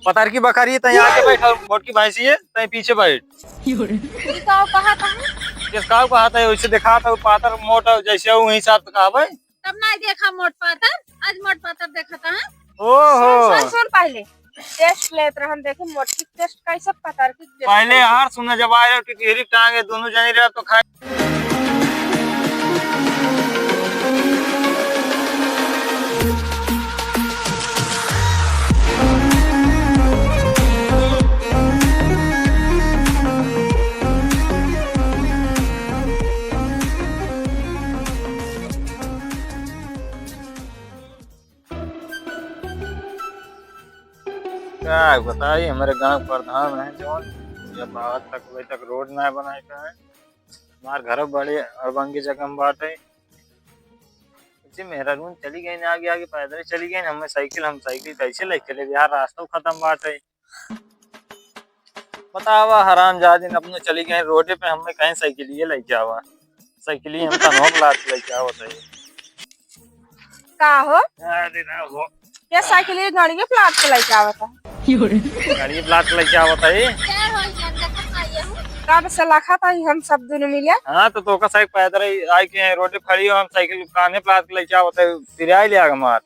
पतार की बकरी तय आके बैठ और मोट की भैंसी है तय पीछे बैठ। कहा था किस काव कहा था वैसे दिखा था पातर मोट जैसे वही हिसाब से कहा भाई। तब नहीं देखा मोट पातर, आज मोट पातर देखा था। ओहो सुन पहले टेस्ट लेते रहन देखे मोट की टेस्ट कैसे पातर की पहले यार सुना जब आए टिकरी टांगे दोनों जने रहे तो खाए। क्या बताइए हमारे गांव प्रधान है जो जब आज तक अभी तक रोड ना बनाए का है। हमारे घर बड़े अड़बंगी जगह में बात है। मेरा रूम चली गई आगे आगे पैदल चली गई हम साइकिल कैसे लेके चले यार रास्ता खत्म बात है। बतावा हराम जादी अपने चली गए रोडे पे हमें कहीं साइकिल ये लेके आवा साइकिल हम तनों लात लेके आवा सही का हो अरे ना हो ये साइकिल ये गाड़ी के प्लाट पे लेके आवता गाड़ी प्लाट लेके आवता है। कब से लखा था हम सब दोनों मिले। हाँ तो का साइकिल पैदल आई के रोड खड़ी हो हम साइकिल काने प्लाट लेके आवता है फिर आई ले आगा मार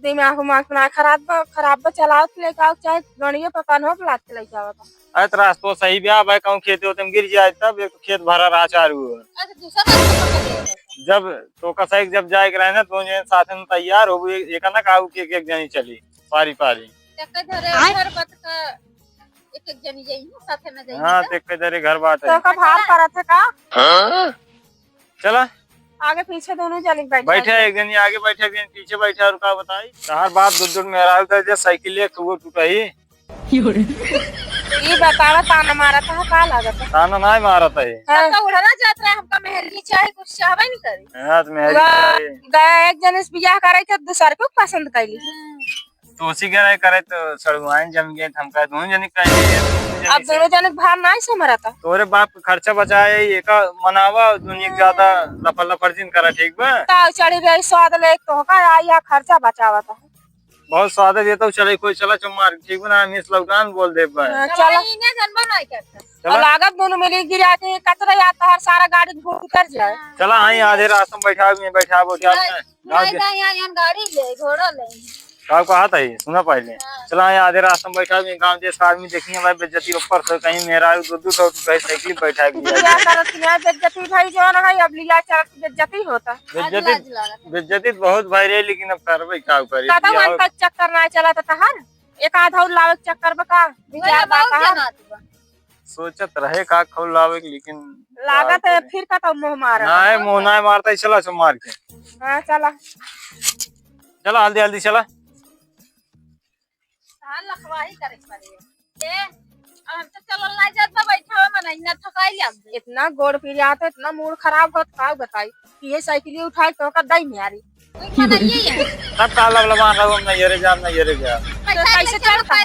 दिमाग ना खराब चलाओ लेके आओ चाहे गाड़ी पे कानो प्लाट पे लेके आवता। अरे तो रास्ता सही भी भाई कहूँ खेते होते गिर जाए तब एक खेत भरा रहा चारू जब तो का साइकिल जब जाए रहे ना तो साथ में तैयार हो एक ना काऊ के एक जनी चली पारी पारी हाँ तेरे घर बात है तो भार पड़ा था का चला आगे पीछे दोनों जने बैठे एक जनी आगे बैठे एक जनी पीछे बैठे और का बताई चार बाप दूर मेरा साइकिल टूटा ही ये बतावा ताना मारा था का लागत है ताना नहीं मारा था तो उड़ना जात रहा हमका मेहरी चाहे कुछ चाहबे नहीं करी हां तो मेहरी गए एक जने से बियाह करे थे दूसर को पसंद कैली तो उसी करे तो सड़वाइन जम गए हमका दोनों जने कहे अब दोनों जने भार नहीं से मरा था तोरे बाप खर्चा बचाए एक मनावा दुनिया ज्यादा लफड़ लफड़जिन करा ठीक बा ताव चढ़ी रही स्वाद ले तो का आया खर्चा बचावा था बहुत स्वाद देता हूँ चले कोई चला चुमार ठीक बना मिस लौटान बोल दे चला इने जन्म नहीं करता और लागत दोनों मिली गिरा के कचरा आता है सारा गाड़ी घूम कर जाए चला आई आधे रास्ते में बैठा हम गाड़ी ले घोड़ा ले गाँव का हाथ है सुना पहले चला यहाँ आधे रास्ते में बैठा गाँव जैसे आदमी देखिए भाई बेइज्जती ऊपर से कहीं मेरा दूध साइकिल बैठा बेइज्जती भाई जो ना अब लिया बेइज्जती होता बेइज्जती बहुत भाई रे लेकिन अब करबे क्या करी चक्कर ना चला था हर एक आधा और लावे चक्कर बका विचार बात सोचत रहे का खोल लावे लेकिन लागत है फिर का तो मुंह मारा नहीं मुंह नहीं मारता चला सो मार के हां चला चला जल्दी चला लखवाही करे पड़े हम तो चलो ना जात बैठा हुआ मन इतना थकाई लिया इतना गोड़ फिर आता इतना मूड खराब होत का बताई ये साइकिल उठाई तो का दई में आ रही सब काला लबा रहा हूं मैं येरे जा कैसे चलता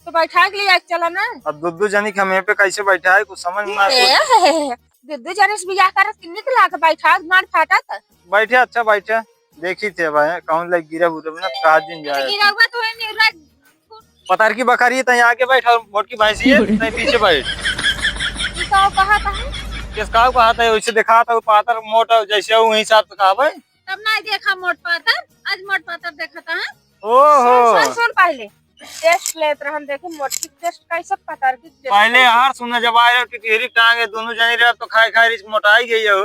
तो बैठा के लिए चला ना अब दुद्दू जानी के हमें पे कैसे बैठा है कुछ समझ ना दुद्दू जाने से बियाह कर किन्ने के लाके बैठा मार फाटा था बैठे अच्छा बैठे देखी थे भाई कौन लग गिरा बुरे ना कहा दिन जाए गिरा हुआ तो है पतार की बकरी तय आके बैठ और मोट की भैंसी है तय पीछे बैठ ई का कहा था किस काव कहा था वैसे दिखा था पातर मोट जैसे वही हिसाब से कहा भाई तब नहीं देखा मोट पातर आज मोट पातर देखा था। ओहो सुन पहले टेस्ट लेते रहन देखे मोट की टेस्ट कैसे पातर की पहले यार सुना जब आए टिकरी टांगे दोनों जने रहे तो खाए रिच मोटाई गई हो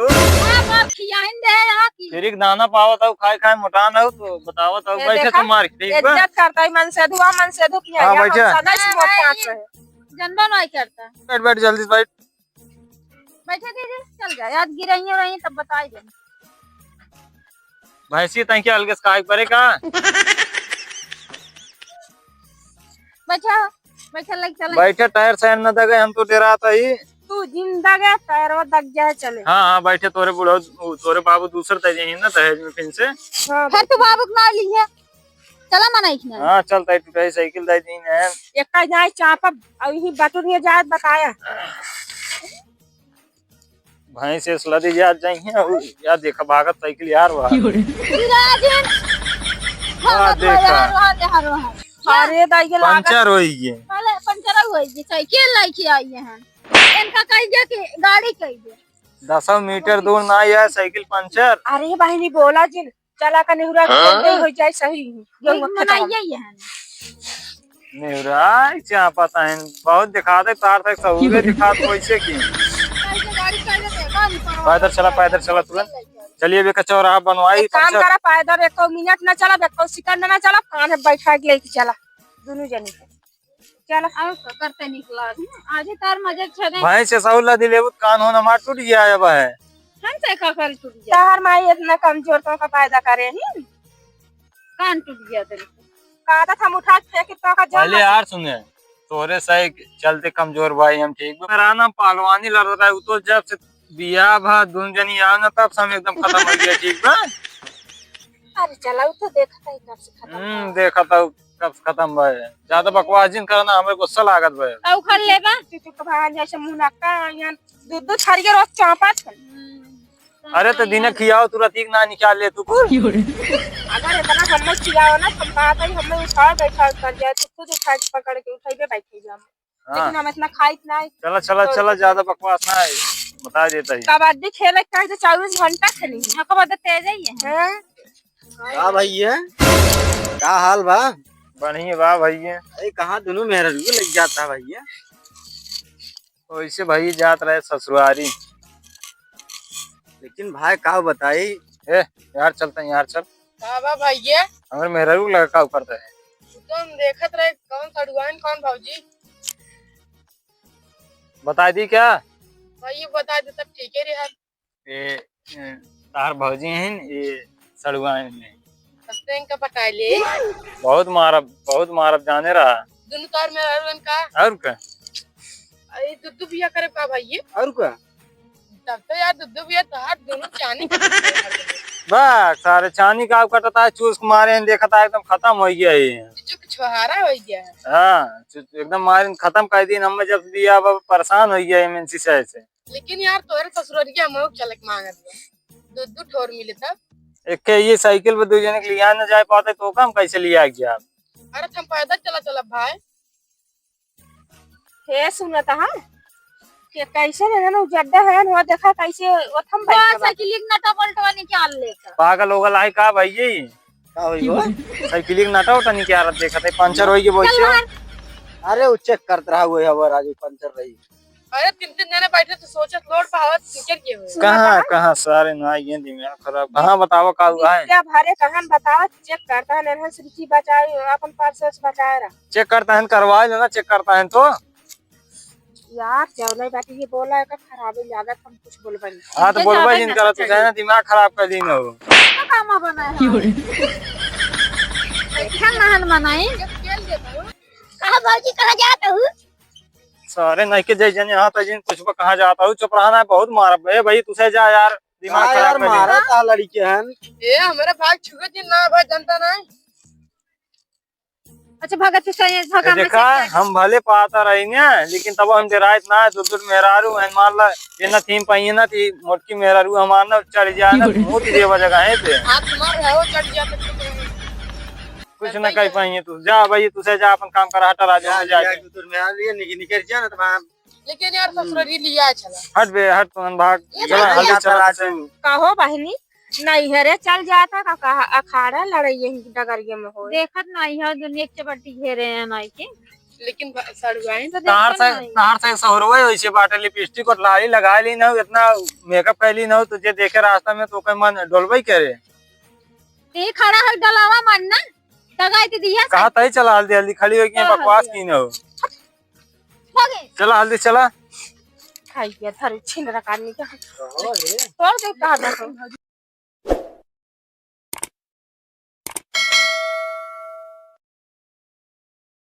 बाप खियाइन दे यहां की फिर दाना पावत हो खाए मोटा ना हो तो बतावत हो बैठे तो मार ठीक बा इज्जत करता है मन से किया हां बैठे सदा से मोट पात रहे जनबा नहीं करता बैठ जल्दी बैठ बैठे दीदी चल जा याद गिरई हो रही तब बताई दे भैंसी तई के अलग से करे का बैठा लग चल बैठे टायर साइड न दगे हम तो डराता ही तू जिंदा गया टायर वो दग जाए चले हां बैठे तोरे बुढ़ो तोरे बाबू दूसर तय जही ना दहेज में फिर से फिर तू बाबू ना ली है चला मनाई ना हां चल तय टूटाई साइकिल दे दी है एक का जाए चापा अब ही बटुरिया जाए बताया भैंस से लदी जात जाई यार देखा भागत साइकिल यार वाह देखा अरे दाई के लागत पंचर होई गे। पहले पंचर हुई जी साइकिल लेके आई हैं इनका कह दिया कि गाड़ी कह दिया 10 मीटर दूर ना है साइकिल पंचर। अरे बहनी बोला जिन चला का नेहुरा हो जाए सही ये मनाइए है नेवरा क्या पता है बहुत दिखाते तार तक सहूले दिखात वैसे की। गाड़ी चल जाते पैदल चला तुरंत चलिए बे चौराहा बनवाई काम पंचर। करा पैदल 1 मिनट ना चला 1 सेकंड ना चला कान बैठा के लेके चला दोनों जने चला आओ करते निकला आज तार मजे छने भाई से सहूला दिले कान होना मार टूट गया अब है। हम से का कर टूट गया तार माई इतना कमजोर तो का पैदा करे ही कान टूट गया तेरे कहा था हम उठा के फेंक तो का पहले यार सुने तोरे सही चलते कमजोर भाई हम ठीक मेरा नाम पहलवानी लड़ रहा है तो जब से बिया भा दोनों जनी आओ ना तब से हम एकदम खत्म हो गया ठीक बा। अरे चला तो देखा था कब से खत्म देखा था कब खत्म भाई ज्यादा बकवास जिन करना हमें गुस्सा लागत भाई। औ खा लेबा तू तो भान जैसे मुनाका यहां दूध छाड़िए रोज चापात अरे तो दिन खियाओ तू रतीक ना निकाल ले तू अगर इतना हम खिलाओ ना हम बात है हम उठा बैठा कर जाए तो खुद उठा के पकड़ के उठाइबे बैठे जा लेकिन हम इतना खाइत नहीं। चला ज्यादा बकवास ना है बता देता ही। कबड्डी खेले का 24 घंटा खेली हां कबड्डी तेज ही है का भैया का हाल बा बढ़िया बा भैया। अरे कहाँ दोनों मेहरा लग जाता भैया वैसे भाई जात रहे ससुरारी लेकिन भाई का बताई ए यार चलते हैं यार चल बाबा भैया हमारे मेहरारू लगा का करता है तुम देखत रहे कौन सड़ुआन कौन भौजी बता दी क्या भाई बता दे तब ठीक है रे ये तार भौजी हैं ये सड़ुआन में सस्ते का पटा ले बहुत मारब जाने रहा दोनों तार में रन का और क्या अरे दुद्दू बिया करे का भाई और क्या तब तो यार दुद्दू बिया तो हाथ दोनों चानी बस सारे चांदी का कटता है चूस मारे देखा था एकदम खत्म हो गया ये चुक छुहारा हो गया है हाँ एकदम मारे खत्म कर दी हम जब दिया अब परेशान हो गया एमएनसी से। लेकिन यार तोरे ससुराल के हम चलक मांग दिया दुद्दू ठोर मिले तब एक ये साइकिल पे 2 जने के लिया न जा पाते तो काम कैसे लिया गया। अरे हम पैदल चला भाई हे सुनता हां के कैसे है ना जड्डा है वो देखा कैसे ओथम भाई साइकिल नटा पलटवा निकाल लेता पागल होगल है का भाई ये का होई हो साइकिल नटा उठा निकाल देखा था पंचर हो गई बोल। अरे वो चेक करत रहा वो हवर आज पंचर रही। अरे 3 जने बैठे तो सोचत लोड पावत निकल के हुए कहां सारे ना ये दिमाग खराब कहां बताओ का हुआ है क्या भारे कहां बताओ चेक करता है नरहन सृष्टि बचाए अपन पार्सल्स बचाए रहा चेक करता है करवा लेना चेक करता है तो यार जवलाई बाटी ये बोला है का खराब है लागत हम कुछ बोलबनी हां तो बोलबा जिन करत तो जाना दिमाग खराब कर दी न हो काम बनाए क्या नहन बनाई कहां बाजी कहां जाता हूं सारे नहीं के जने हां तो जिन कुछ कहां जाता हूं चुप रहना है बहुत मारब है भाई तुसे जा यार दिमाग यार खराब कर मारा था लड़की हन ए हमारे भाग छुगे दिन ना भाई जनता नहीं अच्छा भगत से भगा देखा हम भले पाता रहेंगे लेकिन तब हम डराइत ना दूर मेहरारू है मान ला ये ना थीम पाइए ना थी मोटकी मेहरारू हमार ना चढ़ जाए ना मोती देवा जगह है पे हाथ मार रहे हो चढ़ गया कुछ ना कह पाइए तू जा भाई तुसे जा अपन काम कर हटा राजा में जाके दूर में आ लिए निकल जा ना तो लेकिन यार ससुराली लिया चला हट बे हट तुम भाग चला हल्दी चला कहो बहनी नहीं है रे चल जाता का अखाड़ा लड़ाई डगरिये में हो देखत नहीं है दुनिया के चपट्टी घेरे हैं नाई के लेकिन सड़ुआई तो तार से सहरवे वैसे बाटे लिपस्टिक और लाली लगा ली ना इतना मेकअप कैली ना तुझे देखे रास्ता में तो कोई मन डोलबई करे ते खड़ा है डलावा मानना दगाई दे दिया कहा तई चला हल्दी खड़ी हो गई बकवास की न हो चला हल्दी चला खाई गया थारे छिन रखा नहीं क्या छोड़ दे कहां